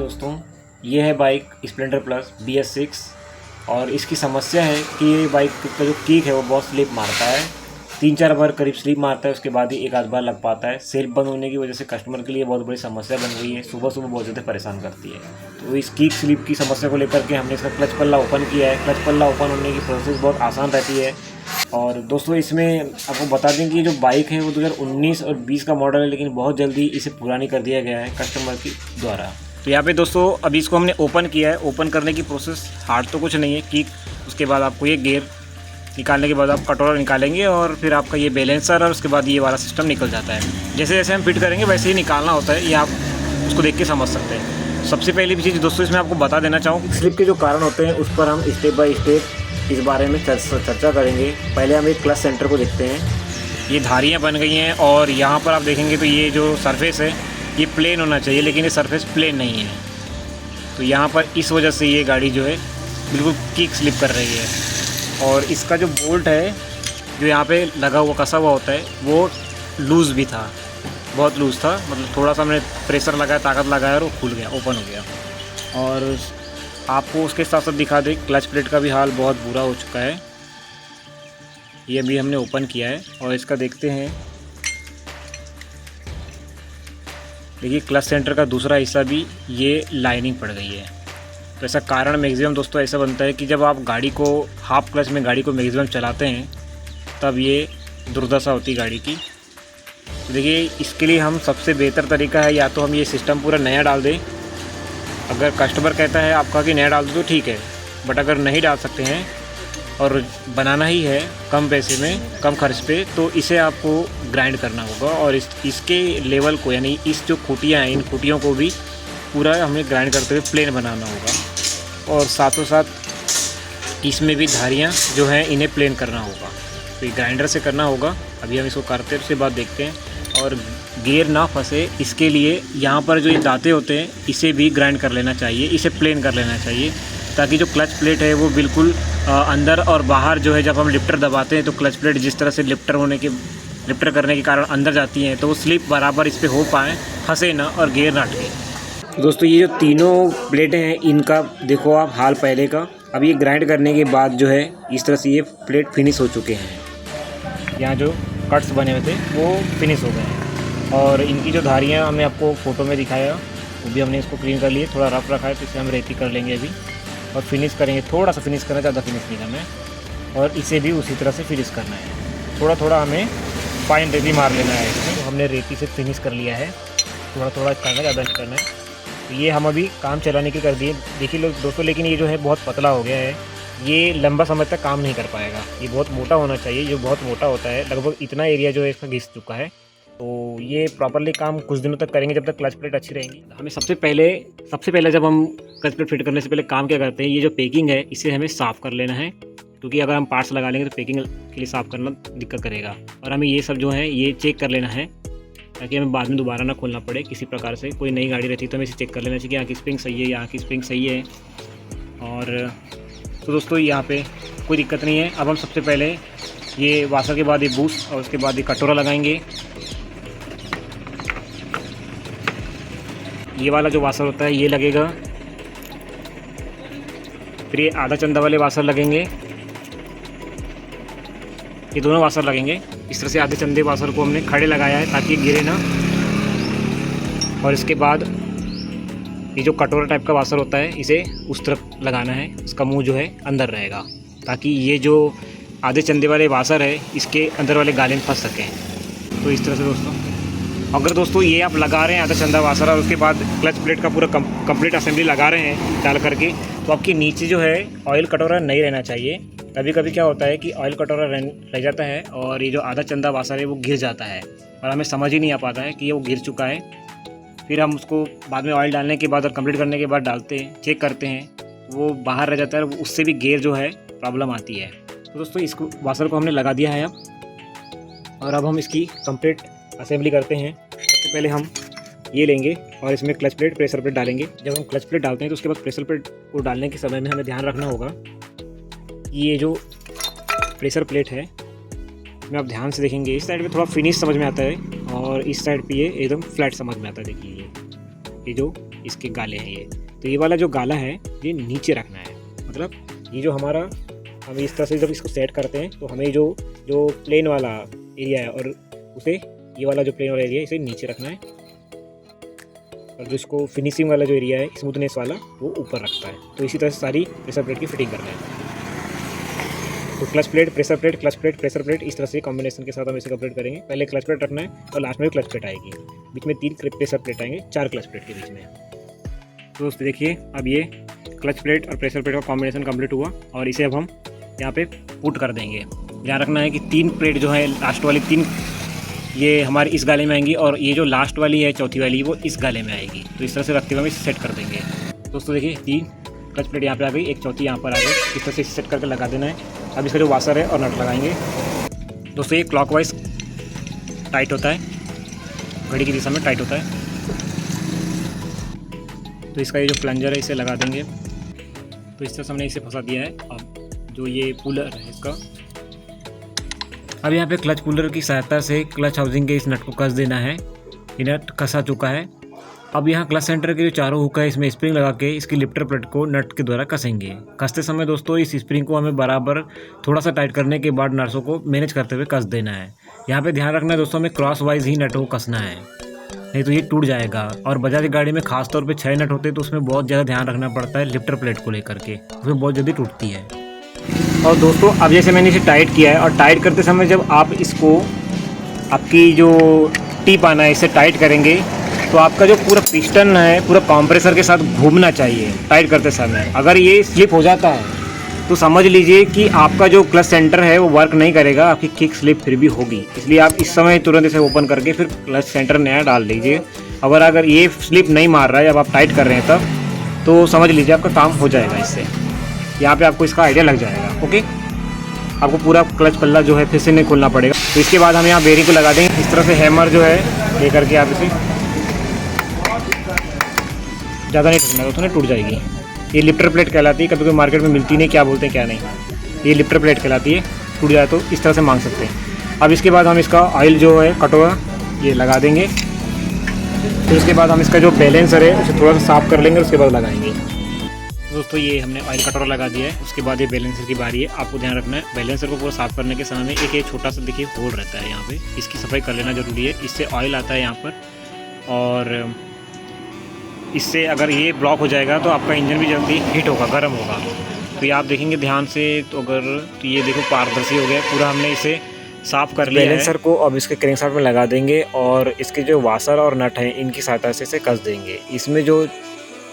दोस्तों, ये है बाइक स्प्लेंडर प्लस BS6 और इसकी समस्या है कि ये बाइक का जो किक है वो बहुत स्लिप मारता है। 3-4 बार करीब स्लिप मारता है, उसके बाद ही एक आध बार लग पाता है। सेल्फ बंद होने की वजह से कस्टमर के लिए बहुत बड़ी समस्या बन गई है। सुबह सुबह बहुत ज़्यादा परेशान करती है। तो इस किक स्लिप की समस्या को लेकर के हमने इसका क्लच पल्ला ओपन किया है। क्लच पल्ला ओपन होने की प्रोसेस बहुत आसान रहती है। और दोस्तों, इसमें आपको बता दें कि ये जो बाइक है वो 2019 और 20 का मॉडल है, लेकिन बहुत जल्दी इसे पुरानी कर दिया गया है कस्टमर की द्वारा। तो यहाँ पे दोस्तों अभी इसको हमने ओपन किया है। ओपन करने की प्रोसेस हार्ड तो कुछ नहीं है, किक, उसके बाद आपको ये गियर निकालने के बाद आप कटोरा निकालेंगे और फिर आपका ये बैलेंसर और उसके बाद ये वाला सिस्टम निकल जाता है। जैसे जैसे हम फिट करेंगे वैसे ही निकालना होता है, ये आप उसको देख के समझ सकते हैं। सबसे पहली चीज़ दोस्तों इसमें आपको बता देना चाहूँ, स्लिप के जो कारण होते हैं उस पर हम स्टेप बाय स्टेप इस बारे में चर्चा करेंगे। पहले हम एक क्लच सेंटर को देखते हैं। ये धारियाँ बन गई हैं और यहाँ पर आप देखेंगे तो ये जो सरफेस है ये प्लेन होना चाहिए, लेकिन ये सरफेस प्लेन नहीं है। तो यहाँ पर इस वजह से ये गाड़ी जो है बिल्कुल किक स्लिप कर रही है। और इसका जो बोल्ट है जो यहाँ पे लगा हुआ कसा हुआ होता है वो लूज़ भी था, बहुत लूज़ था। मतलब थोड़ा सा मैंने प्रेशर लगाया, ताकत लगाया और वो खुल गया, ओपन हो गया। और आपको उसके साथ साथ दिखा दें, क्लच प्लेट का भी हाल बहुत बुरा हो चुका है। ये अभी हमने ओपन किया है और इसका देखते हैं। देखिए, क्लच सेंटर का दूसरा हिस्सा भी ये लाइनिंग पड़ गई है। तो ऐसा कारण मैक्सिमम दोस्तों ऐसा बनता है कि जब आप गाड़ी को हाफ क्लच में गाड़ी को मैक्सिमम चलाते हैं तब ये दुर्दशा होती है गाड़ी की। तो देखिए, इसके लिए हम सबसे बेहतर तरीका है या तो हम ये सिस्टम पूरा नया डाल दें। अगर कस्टमर कहता है आपका कि नया डाल दो तो ठीक है, बट अगर नहीं डाल सकते हैं और बनाना ही है कम पैसे में, कम खर्च पे, तो इसे आपको ग्राइंड करना होगा। और इसके लेवल को, यानी इस जो खूटियाँ हैं, इन खूटियों को भी पूरा हमें ग्राइंड करते हुए प्लेन बनाना होगा। और साथों साथ इसमें भी धारियाँ जो हैं इन्हें प्लेन करना होगा। तो ये ग्राइंडर से करना होगा। अभी हम इसको करते हैं, उसके बाद देखते हैं। और गियर ना फंसे इसके लिए यहाँ पर जो ये दांते होते हैं इसे भी ग्राइंड कर लेना चाहिए, इसे प्लेन कर लेना चाहिए, ताकि जो क्लच प्लेट है वो बिल्कुल अंदर और बाहर जो है, जब हम लिफ्टर दबाते हैं तो क्लच प्लेट जिस तरह से लिफ्टर करने के कारण अंदर जाती हैं, तो वो स्लिप बराबर इस पर हो पाए, फंसे ना और गियर ना अटके। दोस्तों, ये जो तीनों प्लेटें हैं इनका देखो आप हाल पहले का। अब ये ग्राइंड करने के बाद जो है इस तरह से ये प्लेट फिनिश हो चुके हैं। यहाँ जो कट्स बने हुए थे वो फिनिश हो गए हैं। और इनकी जो धारियाँ हमने आपको फ़ोटो में दिखाया वो भी हमने इसको क्लीन कर लिए। थोड़ा रफ रखा है तो इसे हम रेती कर लेंगे अभी और फिनिश करेंगे। थोड़ा सा फिनिश करना, ज़्यादा फिनिश नहीं करना है। और इसे भी उसी तरह से फिनिश करना है। थोड़ा थोड़ा हमें फाइन रेती मार लेना है इसमें। तो हमने रेती से फिनिश कर लिया है, थोड़ा थोड़ा करना, ज़्यादा नहीं करना है। तो ये हम अभी काम चलाने के कर दिए। देखिए लोग दोस्तों, लेकिन ये जो है बहुत पतला हो गया है, ये लंबा समय तक काम नहीं कर पाएगा। ये बहुत मोटा होना चाहिए। जो बहुत मोटा होता है, लगभग इतना एरिया जो है इसका घिस चुका है। तो ये प्रॉपरली काम कुछ दिनों तक करेंगे जब तक क्लच प्लेट अच्छी रहेंगी। हमें सबसे पहले जब हम क्लच प्लेट फिट करने से पहले काम क्या करते हैं, ये जो पैकिंग है इसे हमें साफ़ कर लेना है, क्योंकि अगर हम पार्ट्स लगा लेंगे तो पैकिंग के लिए साफ़ करना दिक्कत करेगा। और हमें ये सब जो है ये चेक कर लेना है, ताकि हमें बाद में दोबारा ना खोलना पड़े किसी प्रकार से। कोई नई गाड़ी रहती है तो हमें इसे चेक कर लेना चाहिए कि यहाँ की स्प्रिंग सही है, यहाँ की स्प्रिंग सही है। और तो दोस्तों यहाँ पे कोई दिक्कत नहीं है। अब हम सबसे पहले ये वाशर के बाद ये बूस्ट और उसके बाद ये कटोरा लगाएंगे। ये वाला जो वाशर होता है ये लगेगा, फिर ये आधा चंदा वाले वाशर लगेंगे। ये दोनों वाशर लगेंगे। इस तरह से आधे चंदे वाशर को हमने खड़े लगाया है ताकि गिरे ना। और इसके बाद ये जो कटोरा टाइप का वाशर होता है इसे उस तरफ लगाना है, इसका मुंह जो है अंदर रहेगा, ताकि ये जो आधे चंदे वाले वाशर है इसके अंदर वाले गाले में फंस सकें। तो इस तरह से दोस्तों, अगर दोस्तों ये आप लगा रहे हैं आधा चंदा वाशर और उसके बाद क्लच प्लेट का पूरा कंप्लीट असेंबली लगा रहे हैं डाल करके, तो आपके नीचे जो है ऑयल कटोरा नहीं रहना चाहिए। कभी कभी क्या होता है कि ऑयल कटोरा रह जाता है और ये जो आधा चंदा वाशर है वो गिर जाता है और हमें समझ ही नहीं आ पाता है कि ये वो गिर चुका है। फिर हम उसको बाद में ऑयल डालने के बाद और कंप्लीट करने के बाद डालते हैं, चेक करते हैं, वो बाहर रह जाता है, उससे भी गियर जो है प्रॉब्लम आती है। तो दोस्तों, इसको वाशर को हमने लगा दिया है अब, और अब हम इसकी कंप्लीट असेंबली करते हैं। सबसे पहले हम ये लेंगे और इसमें क्लच प्लेट, प्रेशर प्लेट डालेंगे। जब हम क्लच प्लेट डालते हैं तो उसके बाद प्रेशर प्लेट को डालने के समय में हमें ध्यान रखना होगा कि ये जो प्रेशर प्लेट है में आप ध्यान से देखेंगे, इस साइड पे थोड़ा फिनिश समझ में आता है और इस साइड पे ये एकदम फ्लैट समझ में आता है। देखिए ये जो इसके गाले हैं ये। तो ये वाला जो गाला है ये नीचे रखना है, मतलब ये जो हमारा, हम इस तरह से जब इसको सेट करते हैं तो हमें जो प्लेन वाला एरिया है और उसे ये वाला जो प्लेन वाला एरिया है इसे नीचे रखना है, और जो इसको फिनिशिंग वाला जो एरिया है स्मूथनेस वाला वो ऊपर रखता है। तो इसी तरह से सारी प्रेशर प्लेट की फिटिंग करना है। तो clutch plate, pressure plate, clutch plate, pressure plate, इस तरह से कॉम्बिनेशन के साथ हम इसे कंप्लीट करेंगे। पहले क्लच प्लेट रखना है और लास्ट में भी क्लच प्लेट आएगी, बीच में 3 प्रेशर प्लेट आएंगे, 4 क्लच प्लेट के बीच में। तो दोस्तों देखिए अब ये क्लच प्लेट और प्रेशर प्लेट का कॉम्बिनेशन कंप्लीट हुआ और इसे अब हम यहाँ पे पुट कर देंगे। ध्यान रखना है कि 3 प्लेट जो है लास्ट वाली 3 ये हमारी इस गाले में आएंगी और ये जो लास्ट वाली है चौथी वाली वो इस गाले में आएगी। तो इस तरह से रखते हुए हम इसे सेट कर देंगे। दोस्तों देखिए 3 क्लच प्लेट यहाँ पे आ गई, एक चौथी यहाँ पर आ गई। इस तरह से सेट करके लगा देना है। अब इसका जो वाशर है और नट लगाएंगे। दोस्तों ये क्लॉकवाइज टाइट होता है, घड़ी की दिशा में टाइट होता है। तो इसका ये जो प्लंजर है इसे लगा देंगे। तो इस तरह से हमने इसे फंसा दिया है। अब जो ये पुलर है इसका, अब यहाँ पे क्लच पुलर की सहायता से क्लच हाउसिंग के इस नट को कस देना है। ये नट कसा चुका है। अब यहाँ क्लच सेंटर के जो चारों हुक है इसमें स्प्रिंग लगा के इसकी लिफ्टर प्लेट को नट के द्वारा कसेंगे। कसते समय दोस्तों इस स्प्रिंग को हमें बराबर थोड़ा सा टाइट करने के बाद नट्सों को मैनेज करते हुए कस देना है। यहाँ पे ध्यान रखना है दोस्तों, हमें क्रॉस वाइज ही नट को कसना है, नहीं तो ये टूट जाएगा। और बजाज गाड़ी में खासतौर पे 6 नट होते हैं तो उसमें बहुत ज़्यादा ध्यान रखना पड़ता है लिफ्टर प्लेट को लेकर के, उसमें बहुत जल्दी टूटती है। और दोस्तों अब जैसे मैंने इसे टाइट किया है और टाइट करते समय जब आप इसको आपकी जो टिप आना है इसे टाइट करेंगे तो आपका जो पूरा पिस्टन है पूरा कंप्रेसर के साथ घूमना चाहिए टाइट करते समय। अगर ये स्लिप हो जाता है तो समझ लीजिए कि आपका जो क्लच सेंटर है वो वर्क नहीं करेगा, आपकी किक स्लिप फिर भी होगी। इसलिए आप इस समय तुरंत इसे ओपन करके फिर क्लच सेंटर नया डाल दीजिए। अगर ये स्लिप नहीं मार रहा है जब आप टाइट कर रहे हैं तब तो समझ लीजिए आपका काम हो जाएगा। इससे यहाँ पे आपको इसका आइडिया लग जाएगा। ओके, आपको पूरा क्लच पल्ला जो है फिर से नहीं खोलना पड़ेगा। तो इसके बाद हम यहाँ बेरिंग को लगा देंगे। इस तरह से हैमर जो है ले करके आप इसे ज़्यादा नहीं ठोकना, तो टूट जाएगी। ये लिफ्टर प्लेट कहलाती है, कभी कभी मार्केट में मिलती नहीं, क्या बोलते हैं क्या नहीं, ये लिफ्टर प्लेट कहलाती है। टूट जाए तो इस तरह से मांग सकते हैं। अब इसके बाद हम इसका ऑयल जो है कटोरा ये लगा देंगे। तो इसके बाद हम इसका जो बैलेंसर है उसे थोड़ा सा साफ़ कर लेंगे, उसके बाद लगाएंगे। दोस्तों ये हमने ऑयल कटोरा लगा दिया है। उसके बाद ये बैलेंसर की बारी है। आपको ध्यान रखना है बैलेंसर को पूरा साफ़ करने के समय में एक छोटा सा देखिए होल रहता है, यहाँ पे इसकी सफाई कर लेना ज़रूरी है। इससे ऑयल आता है यहाँ पर, और इससे अगर ये ब्लॉक हो जाएगा तो आपका इंजन भी जल्दी हीट होगा, गर्म होगा। तो ये आप देखेंगे ध्यान से तो तो ये देखो पारदर्शी हो गया पूरा। हमने इसे साफ़ कर लिया है। बैलेंसर को अब इसके क्रैंकशाफ्ट में लगा देंगे और इसके जो वाशर और नट हैं इनकी सहायता से इसे कस देंगे। इसमें जो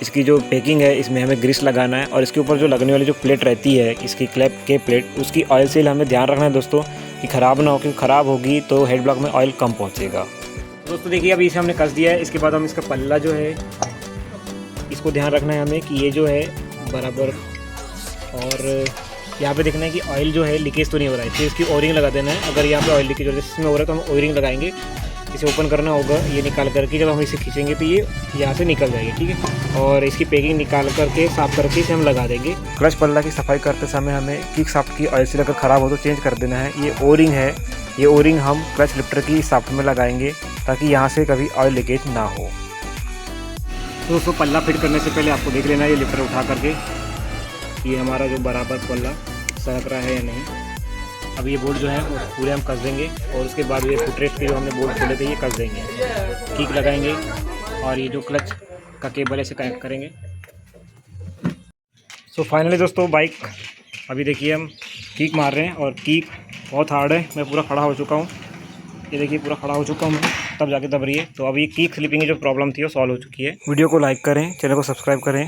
इसकी जो पैकिंग है इसमें हमें ग्रीस लगाना है और इसके ऊपर जो लगने वाली जो प्लेट रहती है इसकी क्लैप के प्लेट, उसकी ऑयल सील हमें ध्यान रखना है दोस्तों कि ख़राब ना हो, क्योंकि ख़राब होगी तो हेड ब्लॉक में ऑयल कम पहुँचेगा। दोस्तों देखिए अभी इसे हमने कस दिया है। इसके बाद हम इसका पल्ला जो है इसको ध्यान रखना है हमें कि ये जो है बराबर, और यहाँ पे देखना है कि ऑयल जो है लीकेज तो नहीं हो रहा है, इसलिए इसकी ओरिंग लगा देना है। अगर यहाँ पे ऑयल लीकेज हो रहा है इसमें हो रहा है तो हम ओरिंग लगाएंगे। इसे ओपन करना होगा, ये निकाल करके जब हम इसे खींचेंगे तो ये यहाँ से निकल जाएगी, ठीक है। और इसकी पैकिंग निकाल करके साफ़ करके इसे हम लगा देंगे। क्लच पल्ला की सफाई करते समय हमें किक शाफ्ट की ऑयल सील अगर ख़राब हो तो चेंज कर देना है। ये ओरिंग है, ये ओरिंग हम क्लच लिफ्टर की शाफ्ट में लगाएंगे ताकि यहाँ से कभी ऑयल लीकेज ना हो। तो दोस्तों पल्ला फिट करने से पहले आपको देख लेना है ये लिफ्टर उठा करके ये हमारा जो बराबर पल्ला सरक रहा है या नहीं। अब ये बोल्ट जो है वो पूरे हम कस देंगे और उसके बाद ये फुटरेस्ट के जो हमने बोल्ट खोले थे ये कस देंगे, किक लगाएंगे और ये जो क्लच का केबल है इसे कनेक्ट करेंगे। सो फाइनली दोस्तों बाइक अभी देखिए हम किक मार रहे हैं और किक बहुत हार्ड है। मैं पूरा खड़ा हो चुका हूँ, ये देखिए पूरा खड़ा हो चुका हूँ मैं, तब जाके दब रही है। तो अब ये किक स्लिपिंग की जो प्रॉब्लम थी वो सॉल्व हो चुकी है। वीडियो को लाइक करें, चैनल को सब्सक्राइब करें।